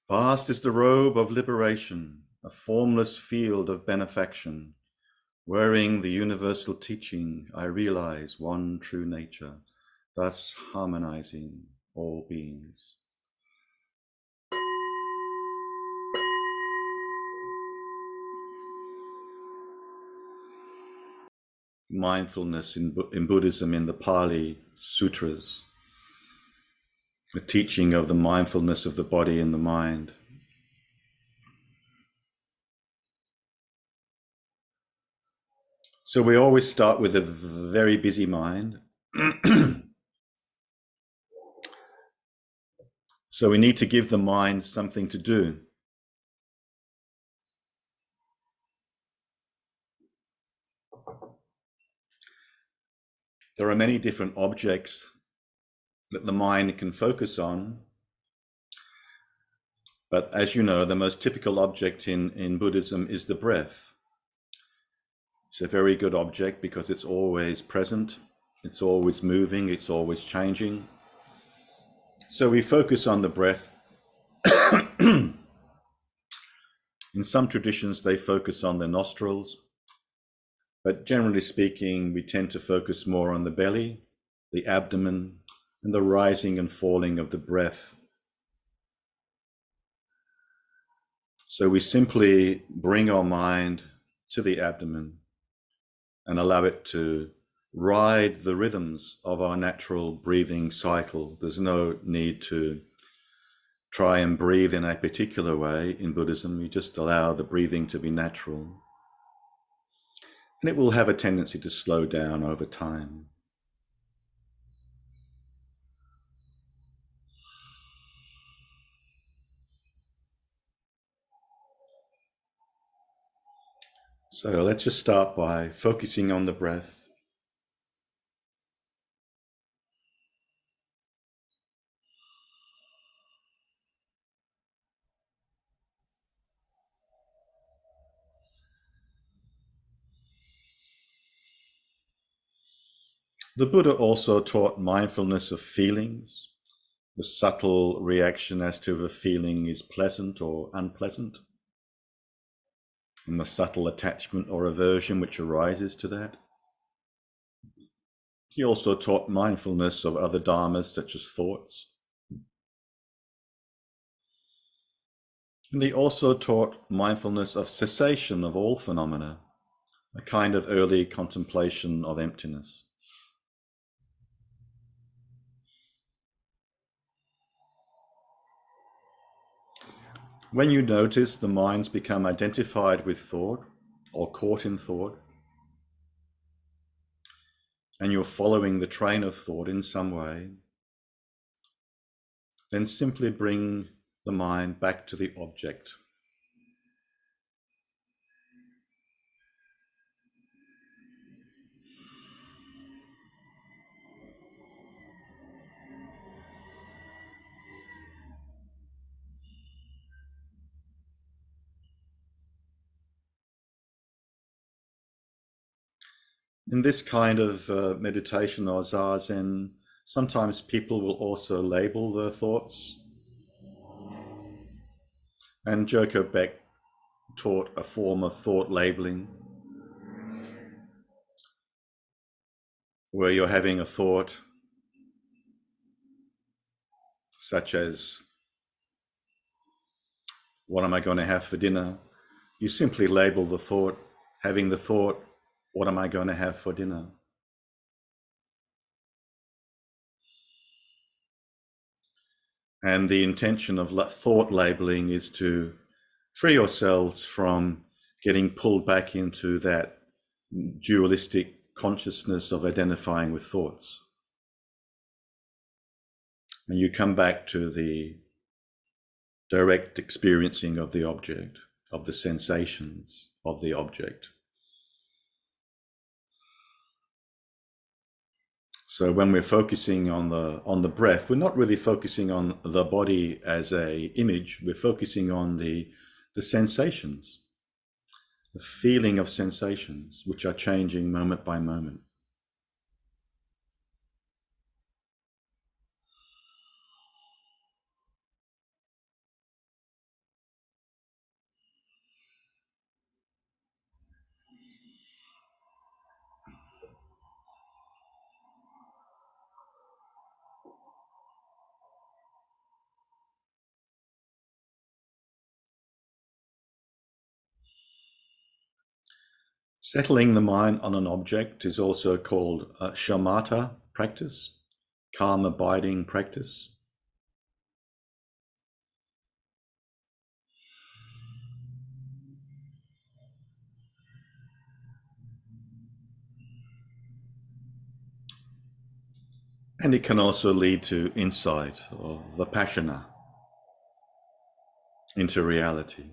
Vast is the robe of liberation, a formless field of benefaction. Wearing the universal teaching, I realize one true nature, thus harmonizing all beings. Mindfulness in Buddhism, in the Pali Sutras, the teaching of the mindfulness of the body and the mind. So we always start with a very busy mind. So we need to give the mind something to do. There are many different objects that the mind can focus on. But as you know, the most typical object in Buddhism is the breath. It's a very good object because it's always present, it's always moving, it's always changing. So we focus on the breath. In some traditions, they focus on the nostrils, but generally speaking, we tend to focus more on the belly, the abdomen, and the rising and falling of the breath. So we simply bring our mind to the abdomen and allow it to ride the rhythms of our natural breathing cycle. There's no need to try and breathe in a particular way in Buddhism. You just allow the breathing to be natural. And it will have a tendency to slow down over time. So let's just start by focusing on the breath. The Buddha also taught mindfulness of feelings, the subtle reaction as to if a feeling is pleasant or unpleasant, and the subtle attachment or aversion which arises to that. He also taught mindfulness of other dharmas such as thoughts. And he also taught mindfulness of cessation of all phenomena, a kind of early contemplation of emptiness. When you notice the minds become identified with thought or caught in thought, and you're following the train of thought in some way, then simply bring the mind back to the object. In this kind of meditation or Zazen, sometimes people will also label their thoughts. And Joko Beck taught a form of thought labeling where you're having a thought such as, what am I going to have for dinner? You simply label the thought, having the thought, what am I going to have for dinner? And the intention of thought labeling is to free yourselves from getting pulled back into that dualistic consciousness of identifying with thoughts. And you come back to the direct experiencing of the object, of the sensations of the object. So when we're focusing on the breath, we're not really focusing on the body as a image. We're focusing on the sensations, the feeling of sensations, which are changing moment by moment. Settling the mind on an object is also called shamatha practice, calm abiding practice. And it can also lead to insight or vipassana, into reality.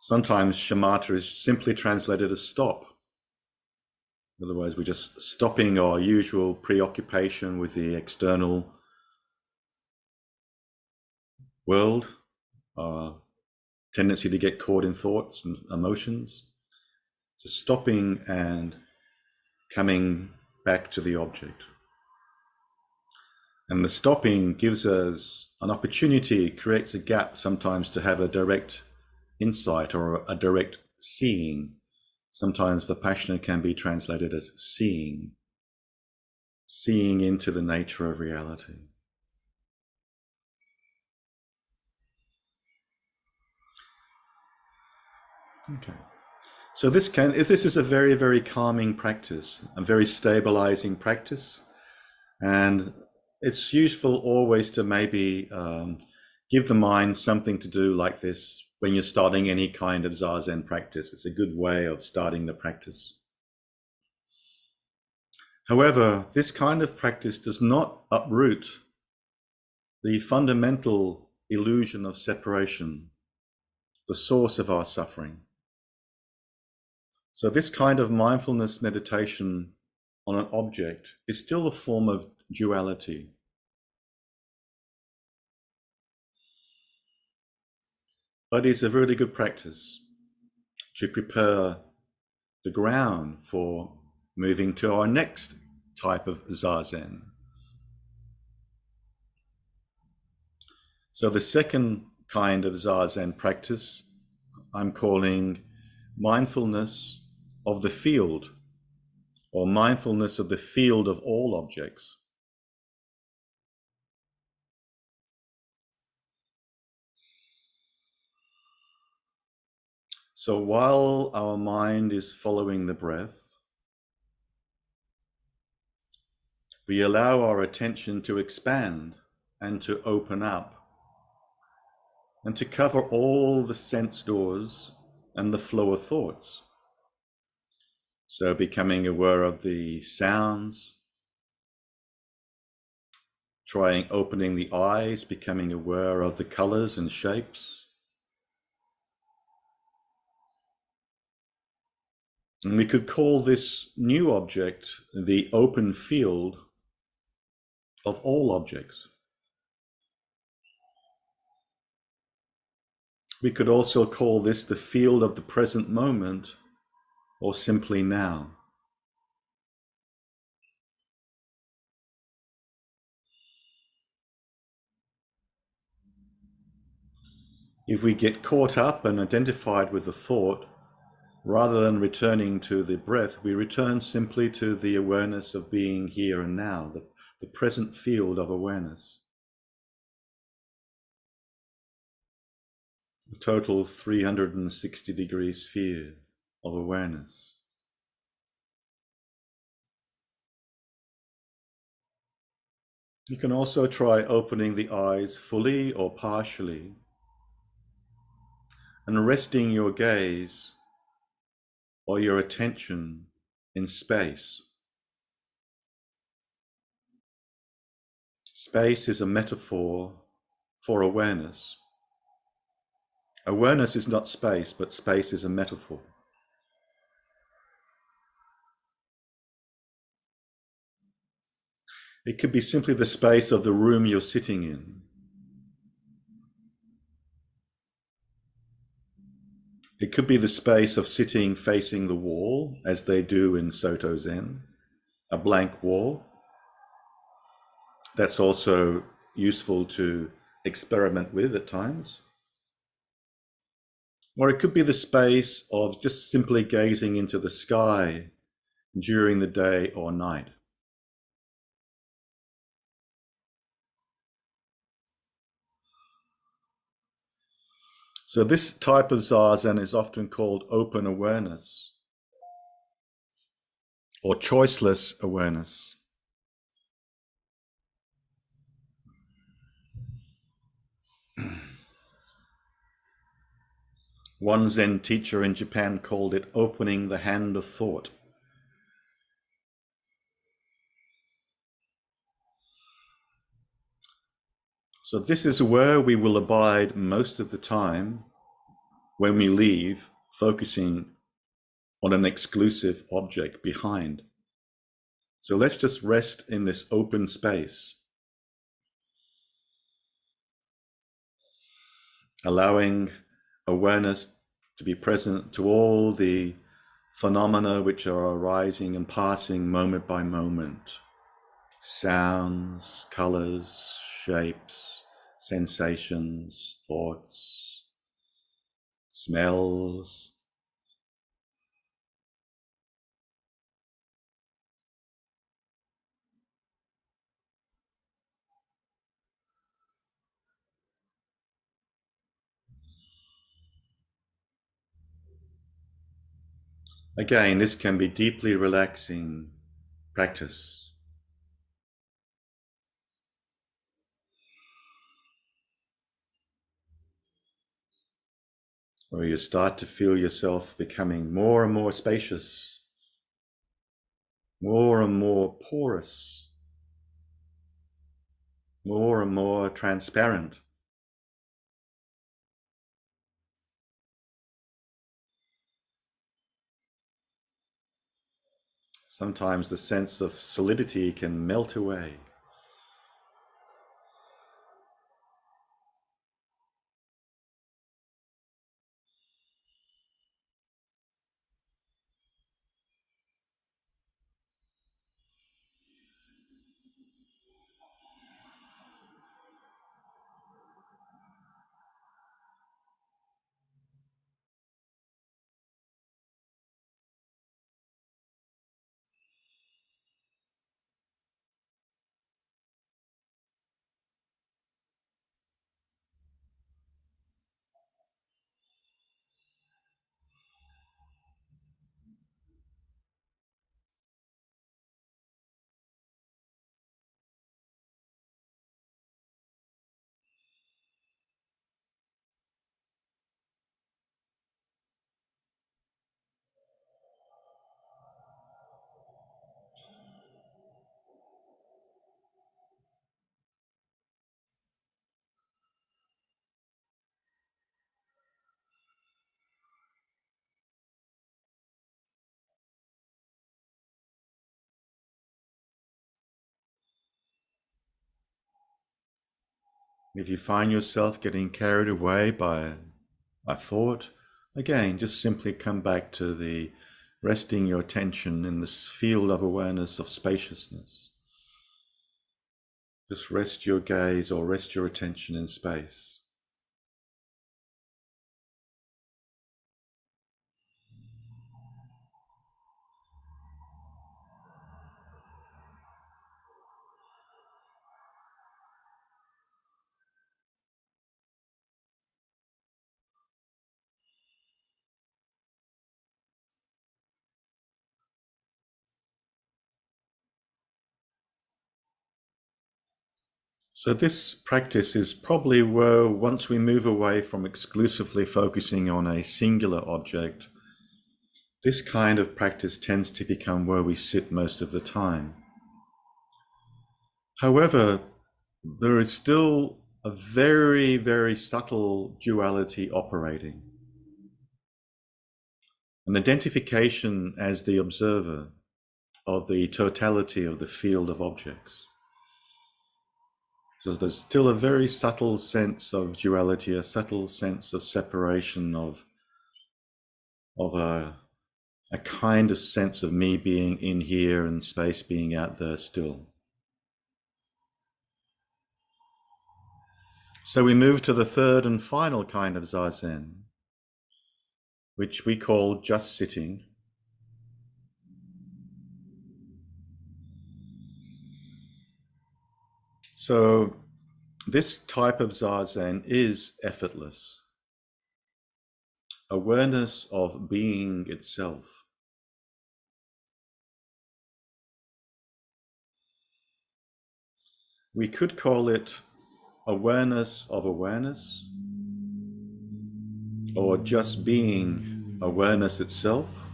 Sometimes shamatha is simply translated as stop. Otherwise, we're just stopping our usual preoccupation with the external world, our tendency to get caught in thoughts and emotions. Just stopping and coming back to the object. And the stopping gives us an opportunity, creates a gap sometimes to have a direct insight or a direct seeing. Sometimes Vipassana can be translated as seeing into the nature of reality. Okay. So this is a very, very calming practice, a very stabilizing practice. And it's useful always to maybe give the mind something to do like this when you're starting any kind of Zazen practice. It's a good way of starting the practice. However, this kind of practice does not uproot the fundamental illusion of separation, the source of our suffering. So this kind of mindfulness meditation on an object is still a form of duality. But it's a really good practice to prepare the ground for moving to our next type of Zazen. So the second kind of Zazen practice I'm calling mindfulness of the field, or mindfulness of the field of all objects. So while our mind is following the breath, we allow our attention to expand and to open up and to cover all the sense doors and the flow of thoughts. So becoming aware of the sounds, trying opening the eyes, becoming aware of the colors and shapes. And we could call this new object the open field of all objects. We could also call this the field of the present moment, or simply now. If we get caught up and identified with the thought, rather than returning to the breath, we return simply to the awareness of being here and now, the present field of awareness. A total 360-degree sphere of awareness. You can also try opening the eyes fully or partially and resting your gaze or your attention in space. Space is a metaphor for awareness. Awareness is not space, but space is a metaphor. It could be simply the space of the room you're sitting in. It could be the space of sitting facing the wall, as they do in Soto Zen, a blank wall. That's also useful to experiment with at times. Or it could be the space of just simply gazing into the sky during the day or night. So this type of Zazen is often called open awareness or choiceless awareness. One Zen teacher in Japan called it opening the hand of thought. So this is where we will abide most of the time when we leave, focusing on an exclusive object behind. So let's just rest in this open space, allowing awareness to be present to all the phenomena which are arising and passing moment by moment. Sounds, colors, shapes, sensations, thoughts, smells. Again, this can be deeply relaxing practice. Where you start to feel yourself becoming more and more spacious, more and more porous, more and more transparent. Sometimes the sense of solidity can melt away. If you find yourself getting carried away by a thought, again, just simply come back to the resting your attention in this field of awareness of spaciousness. Just rest your gaze or rest your attention in space. So this practice is probably where, once we move away from exclusively focusing on a singular object, this kind of practice tends to become where we sit most of the time. However, there is still a very, very subtle duality operating. An identification as the observer of the totality of the field of objects. So there's still a very subtle sense of duality, a subtle sense of separation of a kind of sense of me being in here and space being out there still. So we move to the third and final kind of Zazen, which we call just sitting. So this type of Zazen is effortless. awareness of being itself. We could call it awareness of awareness, or just being awareness itself,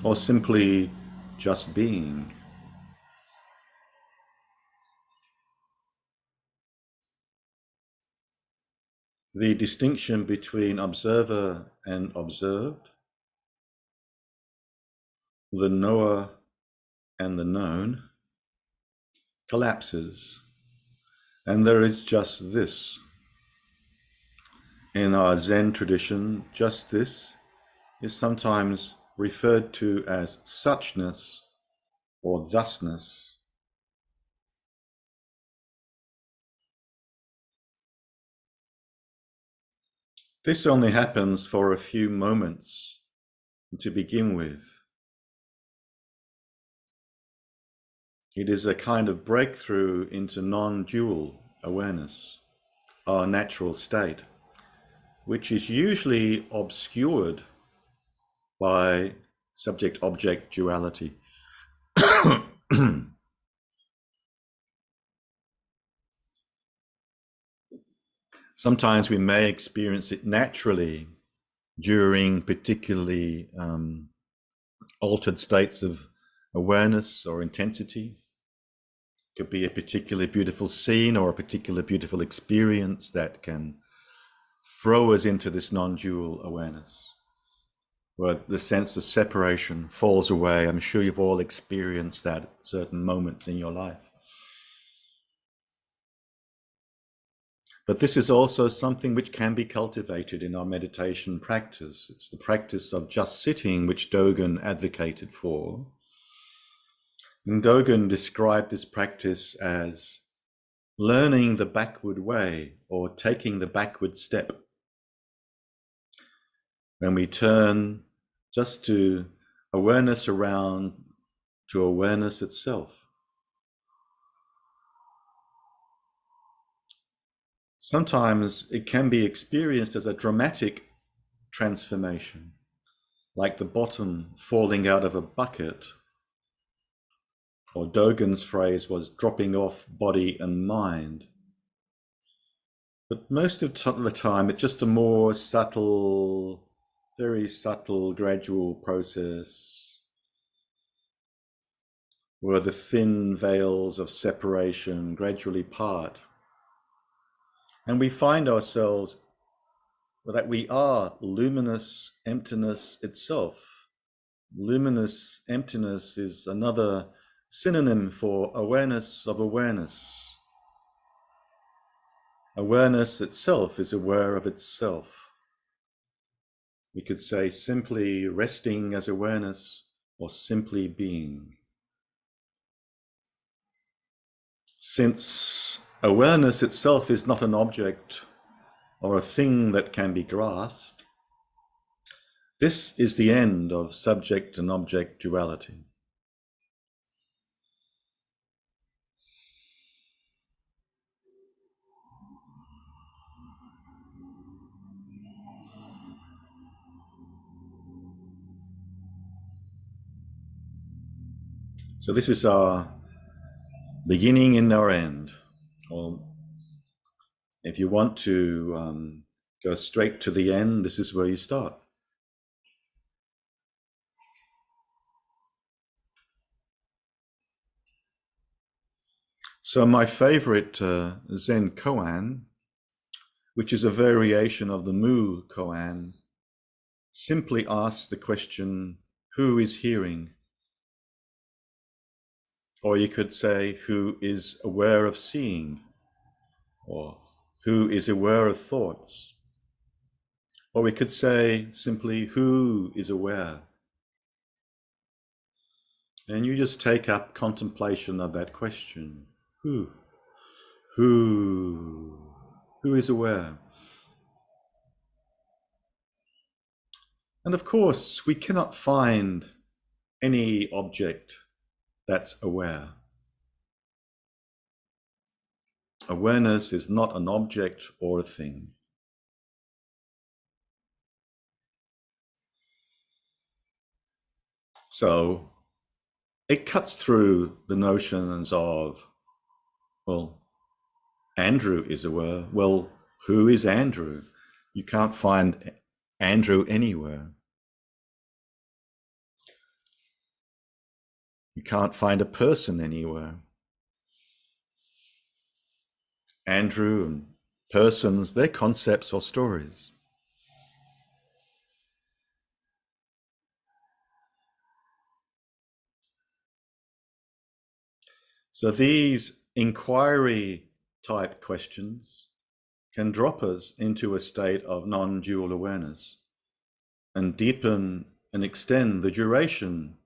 or simply just being. The distinction between observer and observed, the knower and the known, collapses, and there is just this. In our Zen tradition, just this is sometimes referred to as suchness or thusness. This only happens for a few moments to begin with. It is a kind of breakthrough into non-dual awareness, our natural state, which is usually obscured by subject-object duality. Sometimes we may experience it naturally during particularly altered states of awareness or intensity. It could be a particularly beautiful scene or a particular beautiful experience that can throw us into this non-dual awareness, where the sense of separation falls away. I'm sure you've all experienced that at certain moments in your life. But this is also something which can be cultivated in our meditation practice. It's the practice of just sitting, which Dogen advocated for. And Dogen described this practice as learning the backward way, or taking the backward step. When we turn just to awareness around to awareness itself. Sometimes it can be experienced as a dramatic transformation, like the bottom falling out of a bucket, or Dogen's phrase was dropping off body and mind. But most of the time, it's just a more subtle, very subtle, gradual process where the thin veils of separation gradually part. And we find ourselves that we are luminous emptiness itself. Luminous emptiness is another synonym for awareness of awareness. Awareness itself is aware of itself. We could say simply resting as awareness, or simply being. Since awareness itself is not an object or a thing that can be grasped, this is the end of subject and object duality. So this is our beginning and our end. Or if you want to go straight to the end, this is where you start. So my favorite Zen koan, which is a variation of the Mu koan, simply asks the question, who is hearing? Or you could say, who is aware of seeing? Or who is aware of thoughts? Or we could say simply, who is aware? And you just take up contemplation of that question. Who? Who? Who is aware? And of course, we cannot find any object that's aware. Awareness is not an object or a thing. So it cuts through the notions of, well, Andrew is aware. Well, who is Andrew? You can't find Andrew anywhere. You can't find a person anywhere. Andrew and persons, they're concepts or stories. So these inquiry type questions can drop us into a state of non-dual awareness and deepen and extend the duration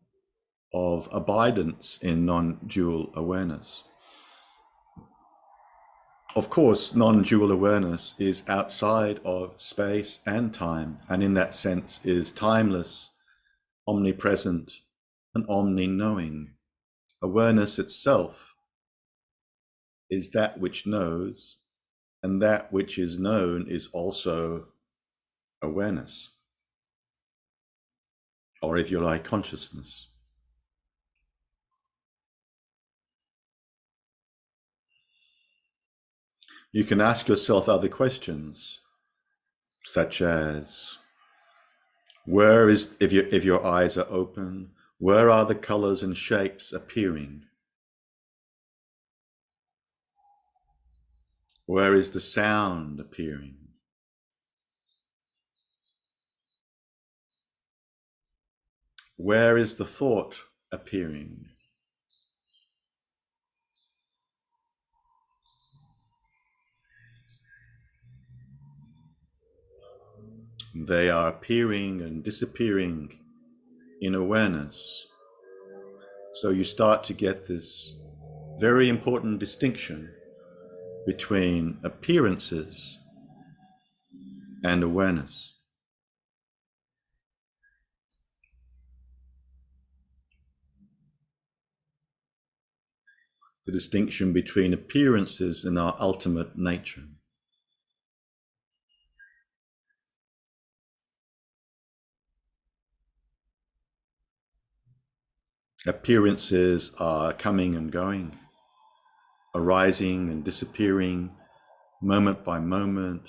of abidance in non-dual awareness. Of course, non-dual awareness is outside of space and time, and in that sense is timeless, omnipresent, and omni-knowing. Awareness itself is that which knows, and that which is known is also awareness, or if you like, consciousness. You can ask yourself other questions, such as, where is, if your eyes are open, where are the colors and shapes appearing? Where is the sound appearing? Where is the thought appearing? They are appearing and disappearing in awareness. So you start to get this very important distinction between appearances and awareness. The distinction between appearances and our ultimate nature. Appearances are coming and going, arising and disappearing moment by moment.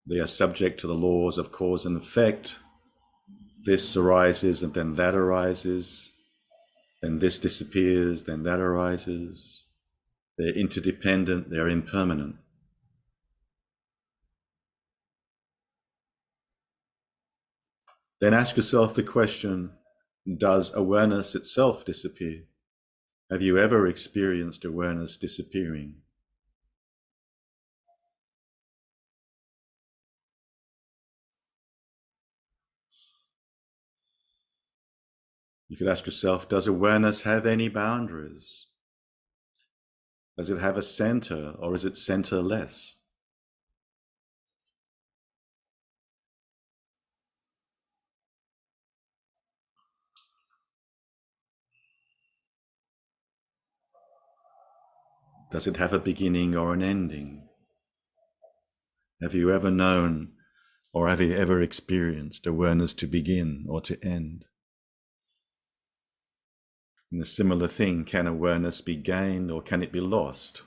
They are subject to the laws of cause and effect. This arises and then that arises, then this disappears, then that arises. They're interdependent, they're impermanent. Then ask yourself the question, does awareness itself disappear? Have you ever experienced awareness disappearing? You could ask yourself, does awareness have any boundaries? Does it have a center, or is it centerless? Does it have a beginning or an ending? Have you ever known, or have you ever experienced awareness to begin or to end? And a similar thing, can awareness be gained or can it be lost?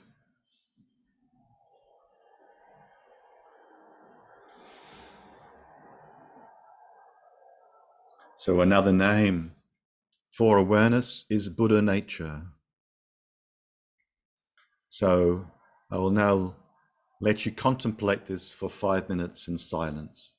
So another name for awareness is Buddha nature. So I will now let you contemplate this for 5 minutes in silence.